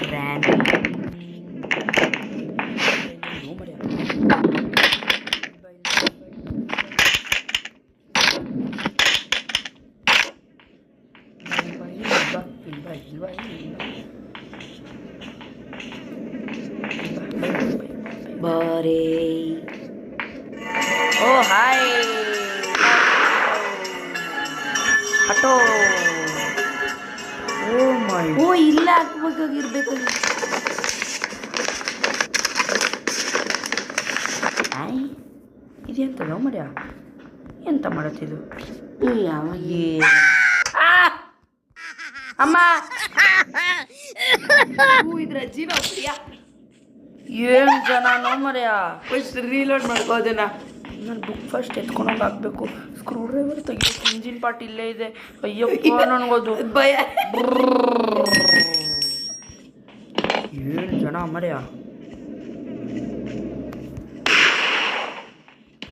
Grand ಬಾರೇ. ಓ hi auto. ಓ ಮೈ, ಓ ಇಲ್ಲ ಹಾಕ್ಬೇಕಾಗಿರ್ಬೇಕು. Hi ಇದೆಂತದ ಮರ್ಯ, ಎಂತ ಮಾಡತ್ತಿದು? ಯಾವಾಗ ಅಮ್ಮ ಇದ್ರ ಜೀವ ಪ್ರಿಯಾ ಏನು ಜನ ನೋ ಮರ್ಯ. ಫಸ್ಟ್ ರೀಲೋಡ್ ಮಾಡ್ಕೋದೇನಾ. ನಾನು ಬುಕ್ ಫಸ್ಟ್ ಎತ್ಕೊಂಡೋಗಿ ಹಾಕ್ಬೇಕು. ಸ್ಕ್ರೂ ಡ್ರೈವರ್ ತೆಗಿಬೇಕು. ಇಂಜಿನ್ ಪಾರ್ಟ್ ಇಲ್ಲೇ ಇದೆ. ಅಯ್ಯಪ್ಪ ನನಗೋದು ಭಯ. ಏನು ಜನ ಮರ್ಯ.